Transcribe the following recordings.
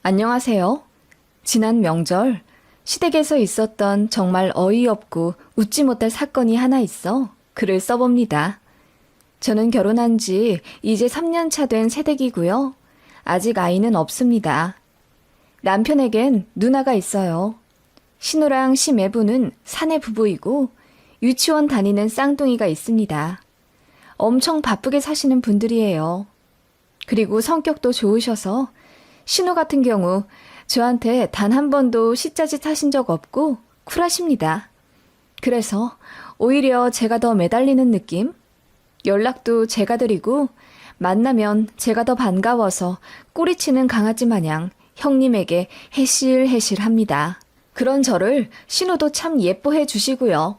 안녕하세요. 지난 명절, 시댁에서 있었던 정말 어이없고 웃지 못할 사건이 하나 있어 글을 써봅니다. 저는 결혼한 지 이제 3년 차 된 새댁이고요. 아직 아이는 없습니다. 남편에겐 누나가 있어요. 신우랑 시매부는 사내 부부이고 유치원 다니는 쌍둥이가 있습니다. 엄청 바쁘게 사시는 분들이에요. 그리고 성격도 좋으셔서 신우 같은 경우 저한테 단 한 번도 시짜짓 하신 적 없고 쿨하십니다. 그래서 오히려 제가 더 매달리는 느낌? 연락도 제가 드리고 만나면 제가 더 반가워서 꼬리치는 강아지 마냥 형님에게 해실해실합니다. 그런 저를 신우도 참 예뻐해 주시고요.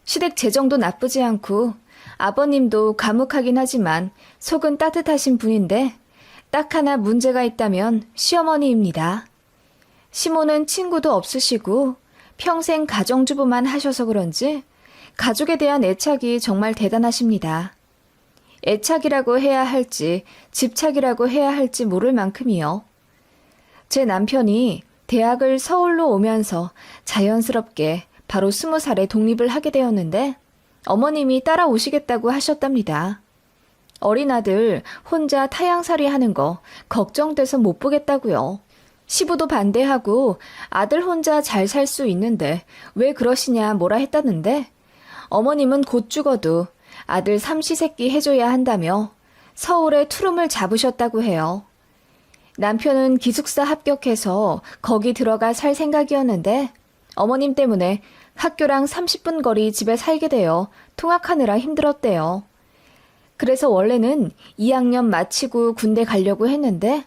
시댁 재정도 나쁘지 않고 아버님도 과묵하긴 하지만 속은 따뜻하신 분인데 딱 하나 문제가 있다면 시어머니입니다. 시모는 친구도 없으시고 평생 가정주부만 하셔서 그런지 가족에 대한 애착이 정말 대단하십니다. 애착이라고 해야 할지 집착이라고 해야 할지 모를 만큼이요. 제 남편이 대학을 서울로 오면서 자연스럽게 바로 20살에 독립을 하게 되었는데 어머님이 따라오시겠다고 하셨답니다. 어린 아들 혼자 타향살이 하는 거 걱정돼서 못 보겠다고요. 시부도 반대하고 아들 혼자 잘 살 수 있는데 왜 그러시냐 뭐라 했다는데 어머님은 곧 죽어도 아들 삼시세끼 해줘야 한다며 서울에 투룸을 잡으셨다고 해요. 남편은 기숙사 합격해서 거기 들어가 살 생각이었는데 어머님 때문에 학교랑 30분 거리 집에 살게 되어 통학하느라 힘들었대요. 그래서 원래는 2학년 마치고 군대 가려고 했는데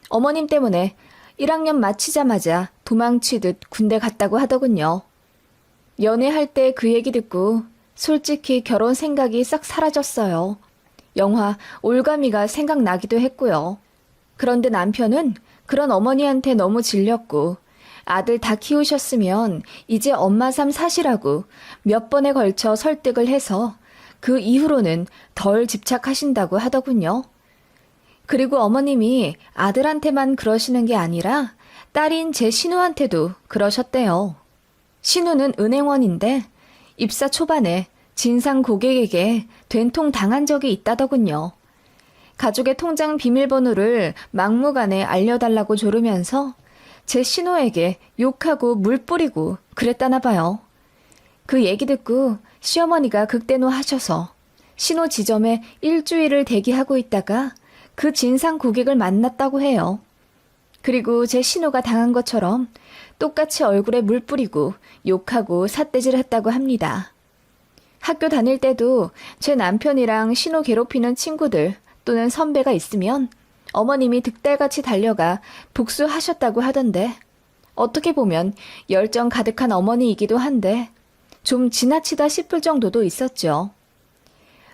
어머님 때문에 1학년 마치자마자 도망치듯 군대 갔다고 하더군요. 연애할 때 그 얘기 듣고 솔직히 결혼 생각이 싹 사라졌어요. 영화 올가미가 생각나기도 했고요. 그런데 남편은 그런 어머니한테 너무 질렸고 아들 다 키우셨으면 이제 엄마 삶 사시라고 몇 번에 걸쳐 설득을 해서 그 이후로는 덜 집착하신다고 하더군요. 그리고 어머님이 아들한테만 그러시는 게 아니라 딸인 제 신우한테도 그러셨대요. 신우는 은행원인데 입사 초반에 진상 고객에게 된통 당한 적이 있다더군요. 가족의 통장 비밀번호를 막무가내 알려달라고 조르면서 제 신우에게 욕하고 물 뿌리고 그랬다나 봐요. 그 얘기 듣고 시어머니가 극대노하셔서 신호 지점에 일주일을 대기하고 있다가 그 진상 고객을 만났다고 해요. 그리고 제 신호가 당한 것처럼 똑같이 얼굴에 물 뿌리고 욕하고 삿대질했다고 합니다. 학교 다닐 때도 제 남편이랑 신호 괴롭히는 친구들 또는 선배가 있으면 어머님이 득달같이 달려가 복수하셨다고 하던데 어떻게 보면 열정 가득한 어머니이기도 한데 좀 지나치다 싶을 정도도 있었죠.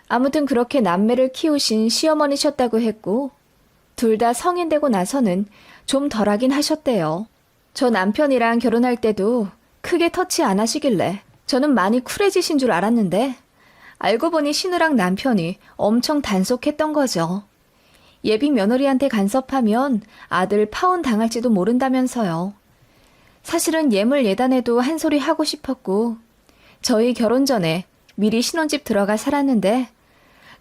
아무튼 그렇게 남매를 키우신 시어머니셨다고 했고 둘 다 성인 되고 나서는 좀 덜하긴 하셨대요. 저 남편이랑 결혼할 때도 크게 터치 안 하시길래 저는 많이 쿨해지신 줄 알았는데 알고 보니 신우랑 남편이 엄청 단속했던 거죠. 예비 며느리한테 간섭하면 아들 파혼 당할지도 모른다면서요. 사실은 예물 예단에도 한 소리 하고 싶었고 저희 결혼 전에 미리 신혼집 들어가 살았는데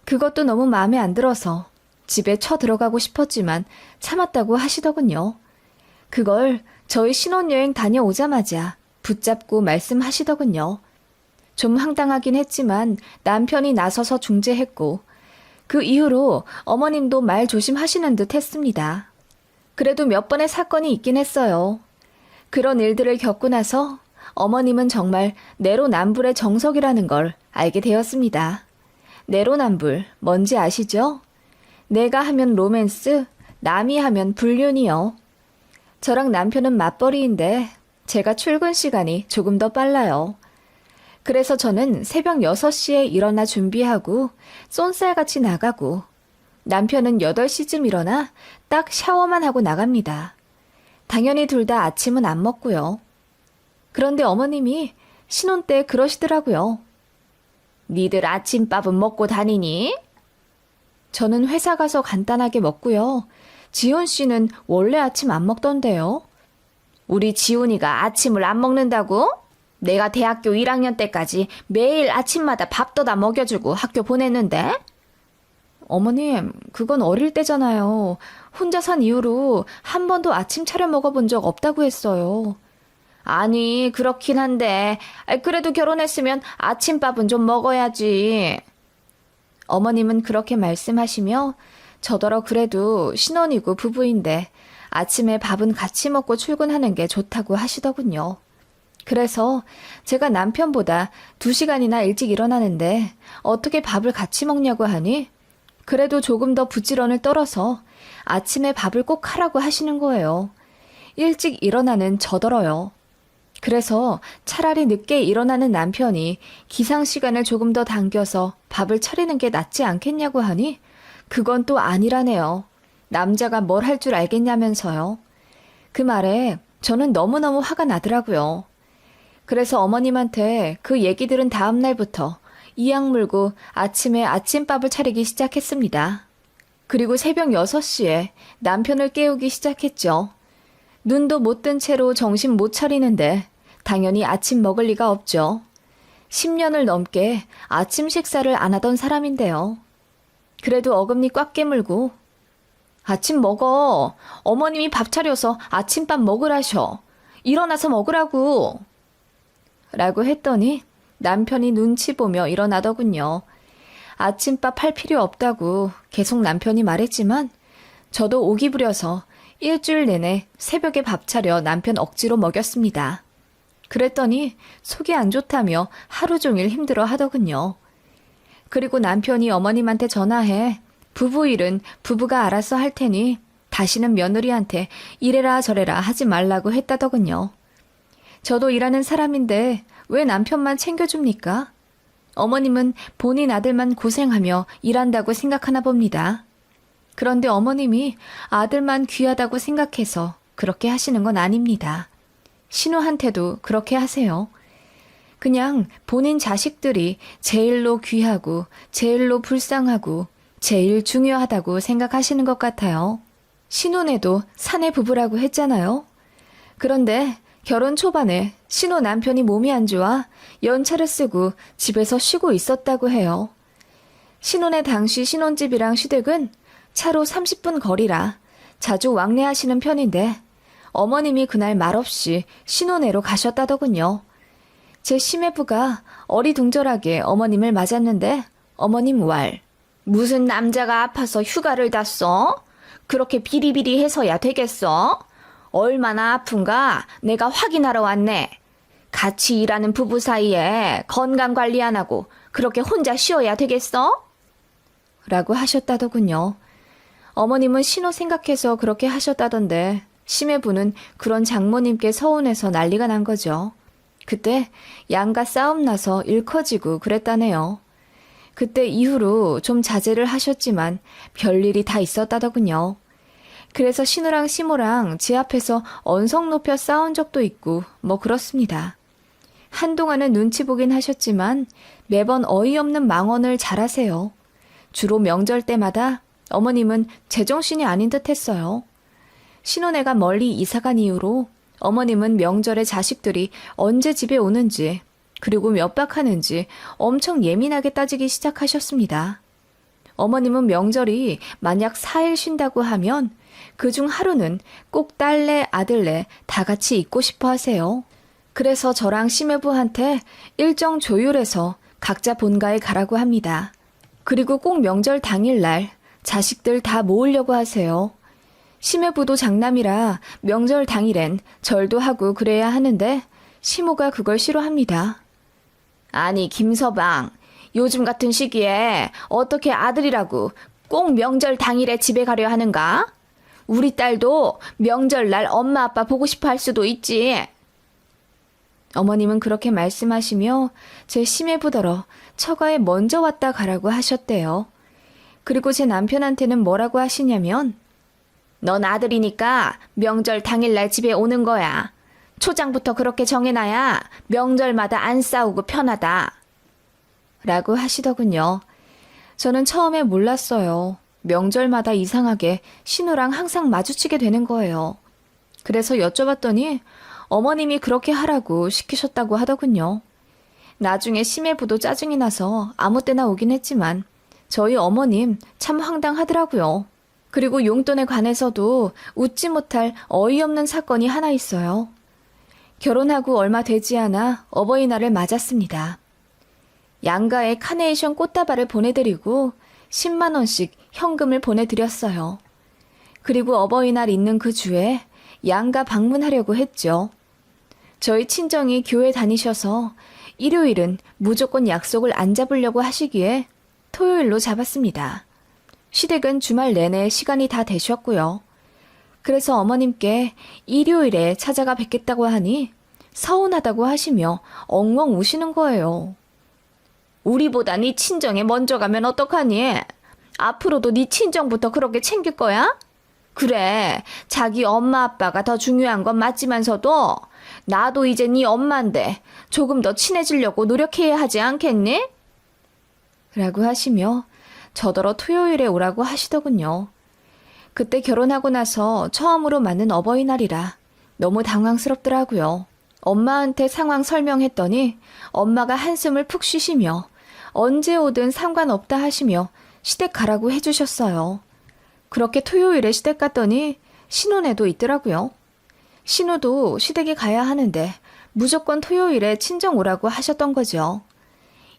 그것도 너무 마음에 안 들어서 집에 쳐들어가고 싶었지만 참았다고 하시더군요. 그걸 저희 신혼여행 다녀오자마자 붙잡고 말씀하시더군요. 좀 황당하긴 했지만 남편이 나서서 중재했고 그 이후로 어머님도 말 조심하시는 듯 했습니다. 그래도 몇 번의 사건이 있긴 했어요. 그런 일들을 겪고 나서 어머님은 정말 내로남불의 정석이라는 걸 알게 되었습니다. 내로남불, 뭔지 아시죠? 내가 하면 로맨스, 남이 하면 불륜이요. 저랑 남편은 맞벌이인데 제가 출근 시간이 조금 더 빨라요. 그래서 저는 새벽 6시에 일어나 준비하고 쏜살같이 나가고 남편은 8시쯤 일어나 딱 샤워만 하고 나갑니다. 당연히 둘 다 아침은 안 먹고요. 그런데 어머님이 신혼 때 그러시더라고요. 니들 아침밥은 먹고 다니니? 저는 회사 가서 간단하게 먹고요. 지훈 씨는 원래 아침 안 먹던데요? 우리 지훈이가 아침을 안 먹는다고? 내가 대학교 1학년 때까지 매일 아침마다 밥 떠다 먹여주고 학교 보냈는데? 어머님, 그건 어릴 때잖아요. 혼자 산 이후로 한 번도 아침 차려 먹어본 적 없다고 했어요. 아니, 그렇긴 한데, 그래도 결혼했으면 아침밥은 좀 먹어야지. 어머님은 그렇게 말씀하시며 저더러 그래도 신혼이고 부부인데 아침에 밥은 같이 먹고 출근하는 게 좋다고 하시더군요. 그래서 제가 남편보다 2시간이나 일찍 일어나는데 어떻게 밥을 같이 먹냐고 하니 그래도 조금 더 부지런을 떨어서 아침에 밥을 꼭 하라고 하시는 거예요. 일찍 일어나는 저더러요. 그래서 차라리 늦게 일어나는 남편이 기상시간을 조금 더 당겨서 밥을 차리는 게 낫지 않겠냐고 하니 그건 또 아니라네요. 남자가 뭘 할 줄 알겠냐면서요. 그 말에 저는 너무너무 화가 나더라고요. 그래서 어머님한테 그 얘기 들은 다음 날부터 이악 물고 아침에 아침밥을 차리기 시작했습니다. 그리고 새벽 6시에 남편을 깨우기 시작했죠. 눈도 못 뜬 채로 정신 못 차리는데 당연히 아침 먹을 리가 없죠. 10년을 넘게 아침 식사를 안 하던 사람인데요. 그래도 어금니 꽉 깨물고 아침 먹어. 어머님이 밥 차려서 아침밥 먹으라셔. 일어나서 먹으라고. 라고 했더니 남편이 눈치 보며 일어나더군요. 아침밥 할 필요 없다고 계속 남편이 말했지만 저도 오기 부려서 일주일 내내 새벽에 밥 차려 남편 억지로 먹였습니다. 그랬더니 속이 안 좋다며 하루 종일 힘들어 하더군요. 그리고 남편이 어머님한테 전화해 부부 일은 부부가 알아서 할 테니 다시는 며느리한테 이래라 저래라 하지 말라고 했다더군요. 저도 일하는 사람인데 왜 남편만 챙겨줍니까? 어머님은 본인 아들만 고생하며 일한다고 생각하나 봅니다. 그런데 어머님이 아들만 귀하다고 생각해서 그렇게 하시는 건 아닙니다. 신우한테도 그렇게 하세요. 그냥 본인 자식들이 제일로 귀하고 제일로 불쌍하고 제일 중요하다고 생각하시는 것 같아요. 신혼에도 사내 부부라고 했잖아요. 그런데 결혼 초반에 신호 남편이 몸이 안 좋아 연차를 쓰고 집에서 쉬고 있었다고 해요. 신혼의 당시 신혼집이랑 시댁은 차로 30분 거리라 자주 왕래하시는 편인데 어머님이 그날 말없이 신혼회로 가셨다더군요. 제 시매부가 어리둥절하게 어머님을 맞았는데 어머님 왈. 무슨 남자가 아파서 휴가를 다 써? 그렇게 비리비리해서야 되겠어? 얼마나 아픈가 내가 확인하러 왔네. 같이 일하는 부부 사이에 건강관리 안 하고 그렇게 혼자 쉬어야 되겠어? 라고 하셨다더군요. 어머님은 신호 생각해서 그렇게 하셨다던데 시매부는 그런 장모님께 서운해서 난리가 난 거죠. 그때 양가 싸움 나서 일 커지고 그랬다네요. 그때 이후로 좀 자제를 하셨지만 별일이 다 있었다더군요. 그래서 신우랑 시모랑 제 앞에서 언성 높여 싸운 적도 있고 뭐 그렇습니다. 한동안은 눈치 보긴 하셨지만 매번 어이없는 망언을 잘하세요. 주로 명절 때마다 어머님은 제정신이 아닌 듯 했어요. 신혼애가 멀리 이사간 이후로 어머님은 명절에 자식들이 언제 집에 오는지 그리고 몇 박 하는지 엄청 예민하게 따지기 시작하셨습니다. 어머님은 명절이 만약 4일 쉰다고 하면 그중 하루는 꼭 딸네 아들네 다 같이 있고 싶어 하세요. 그래서 저랑 시매부한테 일정 조율해서 각자 본가에 가라고 합니다. 그리고 꼭 명절 당일날 자식들 다 모으려고 하세요. 시매부도 장남이라 명절 당일엔 절도 하고 그래야 하는데 시모가 그걸 싫어합니다. 아니 김서방, 요즘 같은 시기에 어떻게 아들이라고 꼭 명절 당일에 집에 가려 하는가? 우리 딸도 명절날 엄마 아빠 보고 싶어 할 수도 있지. 어머님은 그렇게 말씀하시며 제 시매부더러 처가에 먼저 왔다 가라고 하셨대요. 그리고 제 남편한테는 뭐라고 하시냐면 넌 아들이니까 명절 당일날 집에 오는 거야. 초장부터 그렇게 정해놔야 명절마다 안 싸우고 편하다. 라고 하시더군요. 저는 처음에 몰랐어요. 명절마다 이상하게 신우랑 항상 마주치게 되는 거예요. 그래서 여쭤봤더니 어머님이 그렇게 하라고 시키셨다고 하더군요. 나중에 심해부도 짜증이 나서 아무 때나 오긴 했지만 저희 어머님 참 황당하더라고요. 그리고 용돈에 관해서도 웃지 못할 어이없는 사건이 하나 있어요. 결혼하고 얼마 되지 않아 어버이날을 맞았습니다. 양가에 카네이션 꽃다발을 보내드리고 10만 원씩 현금을 보내드렸어요. 그리고 어버이날 있는 그 주에 양가 방문하려고 했죠. 저희 친정이 교회 다니셔서 일요일은 무조건 약속을 안 잡으려고 하시기에 토요일로 잡았습니다. 시댁은 주말 내내 시간이 다 되셨고요. 그래서 어머님께 일요일에 찾아가 뵙겠다고 하니 서운하다고 하시며 엉엉 우시는 거예요. 우리보다 네 친정에 먼저 가면 어떡하니? 앞으로도 네 친정부터 그렇게 챙길 거야? 그래, 자기 엄마 아빠가 더 중요한 건 맞지만서도 나도 이제 네 엄마인데 조금 더 친해지려고 노력해야 하지 않겠니? 라고 하시며 저더러 토요일에 오라고 하시더군요. 그때 결혼하고 나서 처음으로 맞는 어버이날이라 너무 당황스럽더라고요. 엄마한테 상황 설명했더니 엄마가 한숨을 푹 쉬시며 언제 오든 상관없다 하시며 시댁 가라고 해주셨어요. 그렇게 토요일에 시댁 갔더니 신혼애도 있더라고요. 신우도 시댁에 가야 하는데 무조건 토요일에 친정 오라고 하셨던 거죠.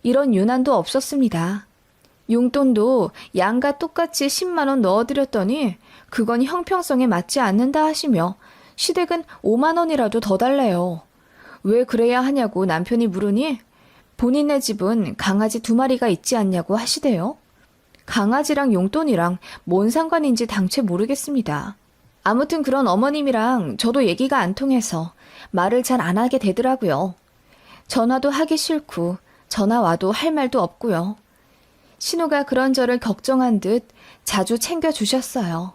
이런 유난도 없었습니다. 용돈도 양가 똑같이 10만 원 넣어드렸더니 그건 형평성에 맞지 않는다 하시며 시댁은 5만 원이라도 더 달래요. 왜 그래야 하냐고 남편이 물으니 본인네 집은 강아지 2마리가 있지 않냐고 하시대요. 강아지랑 용돈이랑 뭔 상관인지 당최 모르겠습니다. 아무튼 그런 어머님이랑 저도 얘기가 안 통해서 말을 잘 안 하게 되더라고요. 전화도 하기 싫고 전화 와도 할 말도 없고요. 신우가 그런 저를 걱정한 듯 자주 챙겨주셨어요.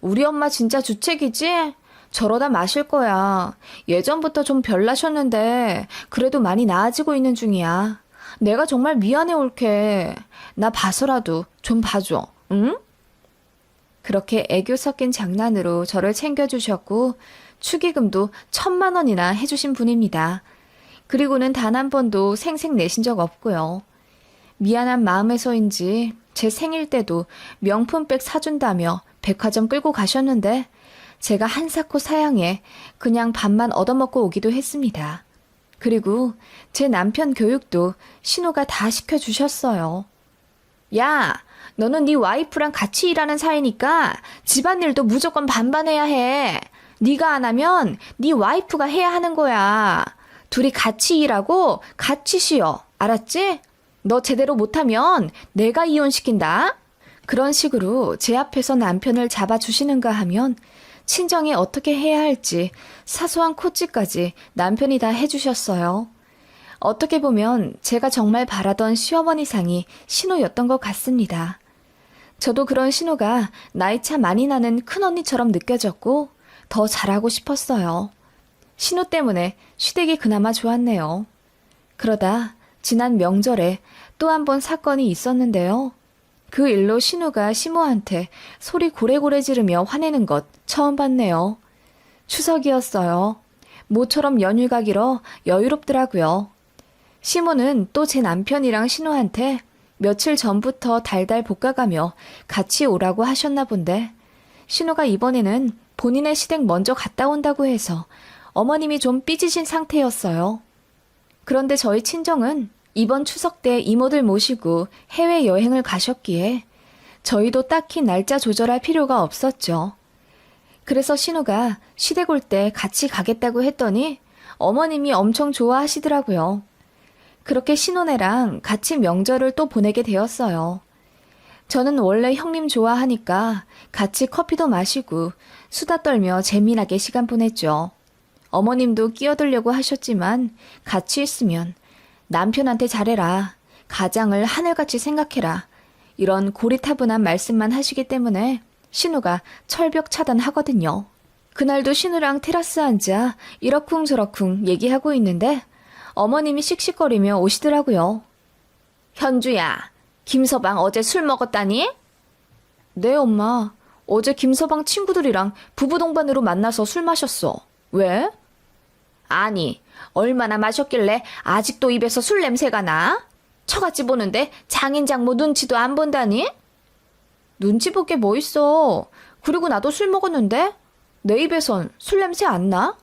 우리 엄마 진짜 주책이지? 저러다 마실 거야. 예전부터 좀 별나셨는데 그래도 많이 나아지고 있는 중이야. 내가 정말 미안해 올게. 나 봐서라도 좀 봐줘. 응? 그렇게 애교 섞인 장난으로 저를 챙겨주셨고 축의금도 1,000만 원이나 해주신 분입니다. 그리고는 단 한 번도 생색 내신 적 없고요. 미안한 마음에서인지 제 생일 때도 명품백 사준다며 백화점 끌고 가셨는데 제가 한사코 사양해 그냥 밥만 얻어먹고 오기도 했습니다. 그리고 제 남편 교육도 신우가 다 시켜주셨어요. 야, 너는 네 와이프랑 같이 일하는 사이니까 집안일도 무조건 반반해야 해. 네가 안 하면 네 와이프가 해야 하는 거야. 둘이 같이 일하고 같이 쉬어. 알았지? 너 제대로 못하면 내가 이혼시킨다. 그런 식으로 제 앞에서 남편을 잡아주시는가 하면 친정에 어떻게 해야 할지 사소한 코치까지 남편이 다 해주셨어요. 어떻게 보면 제가 정말 바라던 시어머니상이 신우였던 것 같습니다. 저도 그런 신우가 나이차 많이 나는 큰언니처럼 느껴졌고 더 잘하고 싶었어요. 신우 때문에 시댁이 그나마 좋았네요. 그러다 지난 명절에 또 한 번 사건이 있었는데요. 그 일로 신우가 시모한테 소리 고래고래 지르며 화내는 것 처음 봤네요. 추석이었어요. 모처럼 연휴가 길어 여유롭더라고요. 시모는 또 제 남편이랑 신우한테 며칠 전부터 달달 볶아가며 같이 오라고 하셨나 본데 신우가 이번에는 본인의 시댁 먼저 갔다 온다고 해서 어머님이 좀 삐지신 상태였어요. 그런데 저희 친정은 이번 추석 때 이모들 모시고 해외여행을 가셨기에 저희도 딱히 날짜 조절할 필요가 없었죠. 그래서 신우가 시댁 올 때 같이 가겠다고 했더니 어머님이 엄청 좋아하시더라고요. 그렇게 신혼애랑 같이 명절을 또 보내게 되었어요. 저는 원래 형님 좋아하니까 같이 커피도 마시고 수다 떨며 재미나게 시간 보냈죠. 어머님도 끼어들려고 하셨지만 같이 있으면 남편한테 잘해라, 가장을 하늘같이 생각해라 이런 고리타분한 말씀만 하시기 때문에 신우가 철벽 차단하거든요. 그날도 신우랑 테라스 앉아 이러쿵저러쿵 얘기하고 있는데 어머님이 씩씩거리며 오시더라고요. 현주야, 김서방 어제 술 먹었다니? 네, 엄마. 어제 김서방 친구들이랑 부부 동반으로 만나서 술 마셨어. 왜? 아니, 얼마나 마셨길래 아직도 입에서 술 냄새가 나? 처갓집 보는데 장인 장모 눈치도 안 본다니? 눈치 볼 게 뭐 있어. 그리고 나도 술 먹었는데 내 입에선 술 냄새 안 나?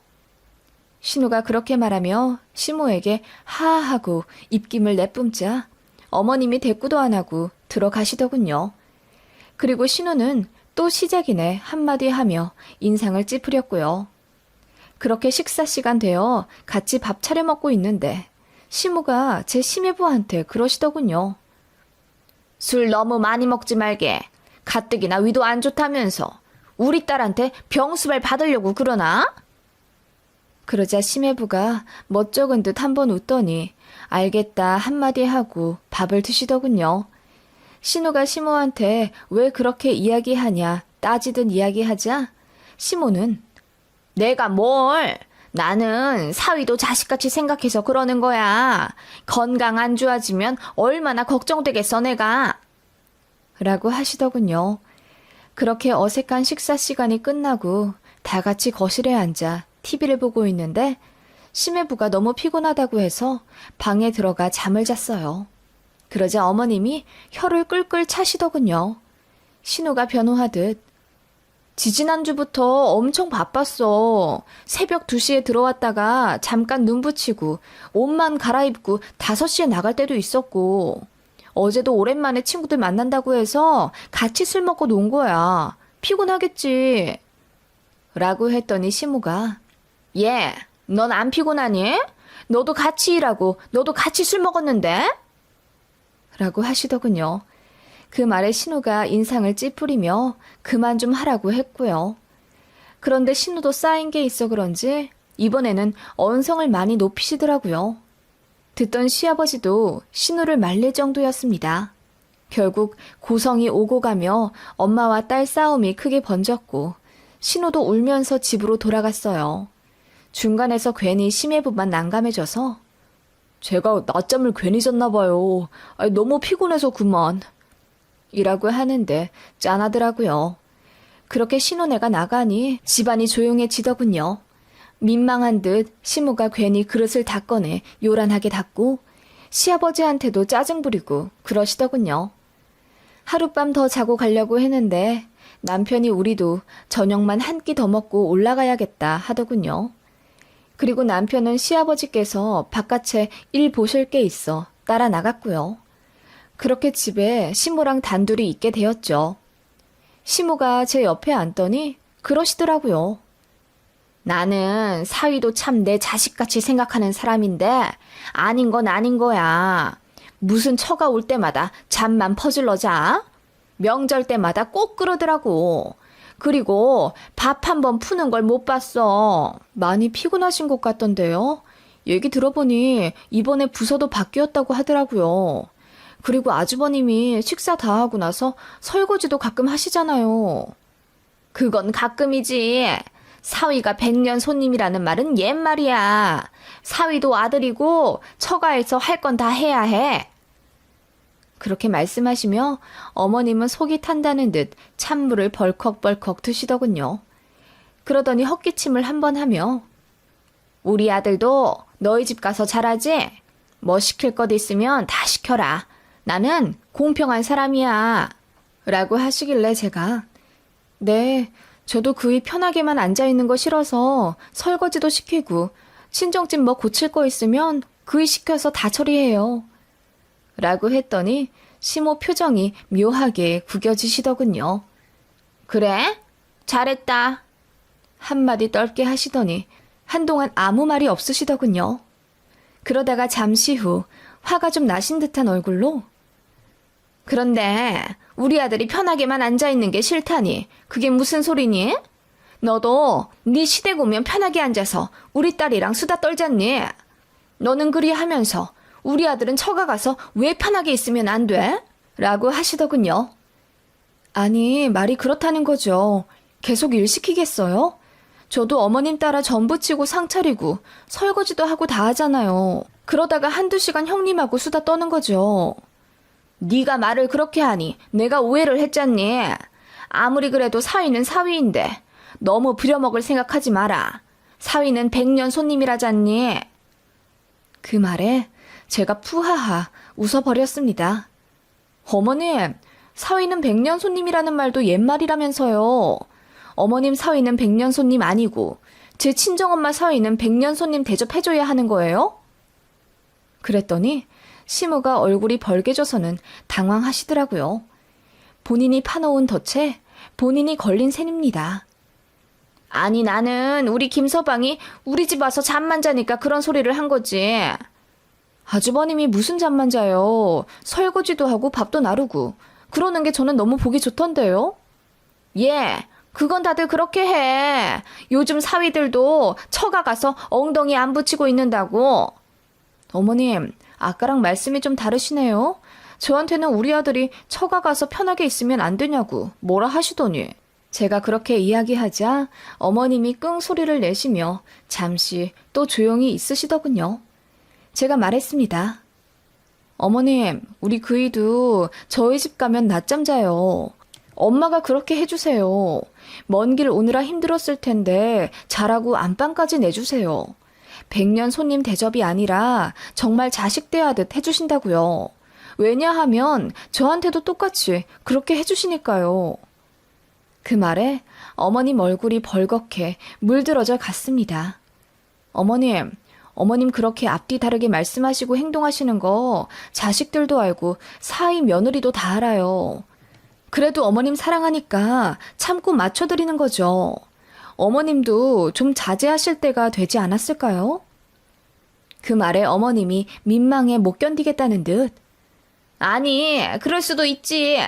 신우가 그렇게 말하며 시모에게 하하하고 입김을 내뿜자 어머님이 대꾸도 안 하고 들어가시더군요. 그리고 신우는 또 시작이네 한마디 하며 인상을 찌푸렸고요. 그렇게 식사 시간 되어 같이 밥 차려 먹고 있는데 시모가 제 시매부한테 그러시더군요. 술 너무 많이 먹지 말게. 가뜩이나 위도 안 좋다면서 우리 딸한테 병수발 받으려고 그러나? 그러자 시매부가 멋쩍은 듯 한번 웃더니 알겠다 한마디 하고 밥을 드시더군요. 신우가 시모한테 왜 그렇게 이야기하냐 따지듯 이야기하자 시모는 내가 뭘? 나는 사위도 자식같이 생각해서 그러는 거야. 건강 안 좋아지면 얼마나 걱정되겠어 내가. 라고 하시더군요. 그렇게 어색한 식사 시간이 끝나고 다 같이 거실에 앉아 TV를 보고 있는데 시매부가 너무 피곤하다고 해서 방에 들어가 잠을 잤어요. 그러자 어머님이 혀를 끌끌 차시더군요. 신우가 변호하듯 지지난주부터 엄청 바빴어. 새벽 2시에 들어왔다가 잠깐 눈 붙이고 옷만 갈아입고 5시에 나갈 때도 있었고 어제도 오랜만에 친구들 만난다고 해서 같이 술 먹고 논 거야. 피곤하겠지. 라고 했더니 시모가 얘, 넌 안 피곤하니? 너도 같이 일하고 너도 같이 술 먹었는데? 라고 하시더군요. 그 말에 신우가 인상을 찌푸리며 그만 좀 하라고 했고요. 그런데 신우도 쌓인 게 있어 그런지 이번에는 언성을 많이 높이시더라고요. 듣던 시아버지도 신우를 말릴 정도였습니다. 결국 고성이 오고 가며 엄마와 딸 싸움이 크게 번졌고 신우도 울면서 집으로 돌아갔어요. 중간에서 괜히 시매부만 난감해져서 제가 낮잠을 괜히 잤나 봐요. 너무 피곤해서 그만. 이라고 하는데 짠하더라고요. 그렇게 신혼애가 나가니 집안이 조용해지더군요. 민망한 듯 시모가 괜히 그릇을 다 꺼내 요란하게 닦고 시아버지한테도 짜증 부리고 그러시더군요. 하룻밤 더 자고 가려고 했는데 남편이 우리도 저녁만 한 끼 더 먹고 올라가야겠다 하더군요. 그리고 남편은 시아버지께서 바깥에 일 보실 게 있어 따라 나갔고요. 그렇게 집에 시모랑 단둘이 있게 되었죠. 시모가 제 옆에 앉더니 그러시더라고요. 나는 사위도 참 내 자식같이 생각하는 사람인데 아닌 건 아닌 거야. 무슨 처가 올 때마다 잠만 퍼질러 자. 명절 때마다 꼭 그러더라고. 그리고 밥 한 번 푸는 걸 못 봤어. 많이 피곤하신 것 같던데요. 얘기 들어보니 이번에 부서도 바뀌었다고 하더라고요. 그리고 아주버님이 식사 다 하고 나서 설거지도 가끔 하시잖아요. 그건 가끔이지. 사위가 100년 손님이라는 말은 옛말이야. 사위도 아들이고 처가에서 할 건 다 해야 해. 그렇게 말씀하시며 어머님은 속이 탄다는 듯 찬물을 벌컥벌컥 드시더군요. 그러더니 헛기침을 한번 하며 우리 아들도 너희 집 가서 잘하지? 뭐 시킬 것 있으면 다 시켜라. 나는 공평한 사람이야. 라고 하시길래 제가 네, 저도 그이 편하게만 앉아있는 거 싫어서 설거지도 시키고 친정집 뭐 고칠 거 있으면 그이 시켜서 다 처리해요. 라고 했더니 시모 표정이 묘하게 구겨지시더군요. 그래? 잘했다. 한마디 떨게 하시더니 한동안 아무 말이 없으시더군요. 그러다가 잠시 후 화가 좀 나신 듯한 얼굴로 그런데 우리 아들이 편하게만 앉아있는 게 싫다니 그게 무슨 소리니? 너도 네 시댁 오면 편하게 앉아서 우리 딸이랑 수다 떨잖니? 너는 그리 하면서 우리 아들은 처가 가서 왜 편하게 있으면 안 돼? 라고 하시더군요. 아니, 말이 그렇다는 거죠. 계속 일 시키겠어요? 저도 어머님 따라 전 부치고 상 차리고 설거지도 하고 다 하잖아요. 그러다가 한두 시간 형님하고 수다 떠는 거죠. 네가 말을 그렇게 하니 내가 오해를 했잖니. 아무리 그래도 사위는 사위인데 너무 부려먹을 생각하지 마라. 사위는 100년 손님이라잖니. 그 말에 제가 푸하하 웃어버렸습니다. 어머님, 사위는 100년 손님이라는 말도 옛말이라면서요. 어머님 사위는 100년 손님 아니고 제 친정엄마 사위는 100년 손님 대접해줘야 하는 거예요? 그랬더니 시무가 얼굴이 벌개져서는 당황하시더라고요. 본인이 파놓은 덫에 본인이 걸린 셈입니다. 아니 나는 우리 김서방이 우리 집 와서 잠만 자니까 그런 소리를 한 거지. 아주버님이 무슨 잠만 자요. 설거지도 하고 밥도 나르고 그러는 게 저는 너무 보기 좋던데요. 예, 그건 다들 그렇게 해. 요즘 사위들도 처가 가서 엉덩이 안 붙이고 있는다고. 어머님, 아까랑 말씀이 좀 다르시네요. 저한테는 우리 아들이 처가 가서 편하게 있으면 안 되냐고 뭐라 하시더니. 제가 그렇게 이야기하자 어머님이 끙 소리를 내시며 잠시 또 조용히 있으시더군요. 제가 말했습니다. 어머님, 우리 그이도 저희 집 가면 낮잠 자요. 엄마가 그렇게 해주세요. 먼 길 오느라 힘들었을 텐데 자라고 안방까지 내주세요. 100년 손님 대접이 아니라 정말 자식 대하듯 해주신다고요. 왜냐하면 저한테도 똑같이 그렇게 해주시니까요. 그 말에 어머님 얼굴이 벌겋게 물들어져 갔습니다. 어머님 그렇게 앞뒤 다르게 말씀하시고 행동하시는 거 자식들도 알고 사위 며느리도 다 알아요. 그래도 어머님 사랑하니까 참고 맞춰드리는 거죠. 어머님도 좀 자제하실 때가 되지 않았을까요? 그 말에 어머님이 민망해 못 견디겠다는 듯. 아니, 그럴 수도 있지.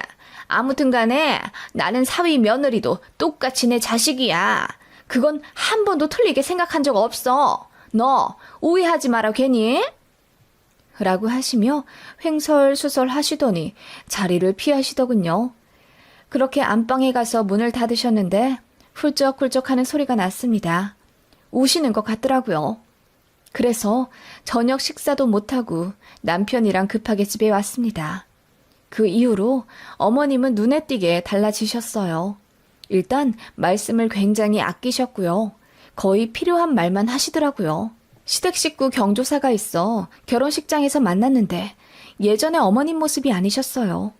아무튼 간에 나는 사위 며느리도 똑같이 내 자식이야. 그건 한 번도 틀리게 생각한 적 없어. 너 오해하지 마라 괜히. 라고 하시며 횡설수설 하시더니 자리를 피하시더군요. 그렇게 안방에 가서 문을 닫으셨는데 훌쩍훌쩍 하는 소리가 났습니다. 우시는 것 같더라고요. 그래서 저녁 식사도 못하고 남편이랑 급하게 집에 왔습니다. 그 이후로 어머님은 눈에 띄게 달라지셨어요. 일단 말씀을 굉장히 아끼셨고요. 거의 필요한 말만 하시더라고요. 시댁 식구 경조사가 있어 결혼식장에서 만났는데 예전에 어머님 모습이 아니셨어요.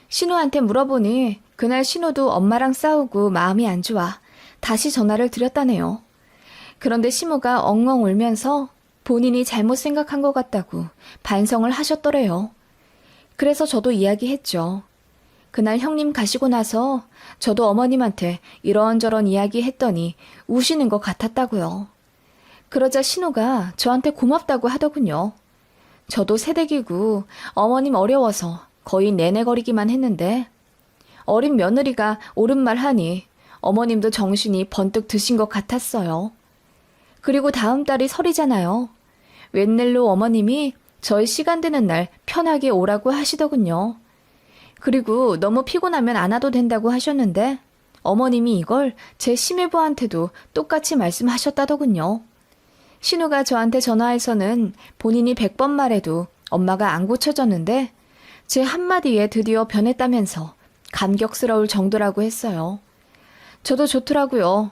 신우한테 물어보니 그날 신우도 엄마랑 싸우고 마음이 안 좋아 다시 전화를 드렸다네요. 그런데 시무가 엉엉 울면서 본인이 잘못 생각한 것 같다고 반성을 하셨더래요. 그래서 저도 이야기했죠. 그날 형님 가시고 나서 저도 어머님한테 이런저런 이야기했더니 우시는 것 같았다고요. 그러자 신우가 저한테 고맙다고 하더군요. 저도 새댁이고 어머님 어려워서 거의 내내거리기만 했는데 어린 며느리가 옳은 말 하니 어머님도 정신이 번뜩 드신 것 같았어요. 그리고 다음 달이 설이잖아요. 웬일로 어머님이 저희 시간 되는 날 편하게 오라고 하시더군요. 그리고 너무 피곤하면 안 와도 된다고 하셨는데 어머님이 이걸 제 시매부한테도 똑같이 말씀하셨다더군요. 신우가 저한테 전화해서는 본인이 100번 말해도 엄마가 안 고쳐졌는데 제 한마디에 드디어 변했다면서 감격스러울 정도라고 했어요. 저도 좋더라고요.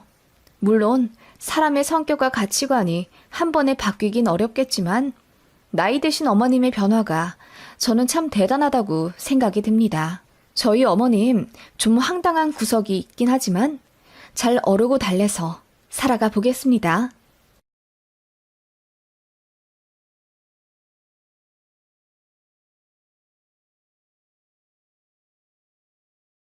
물론 사람의 성격과 가치관이 한 번에 바뀌긴 어렵겠지만 나이 드신 어머님의 변화가 저는 참 대단하다고 생각이 듭니다. 저희 어머님 좀 황당한 구석이 있긴 하지만 잘 어르고 달래서 살아가 보겠습니다.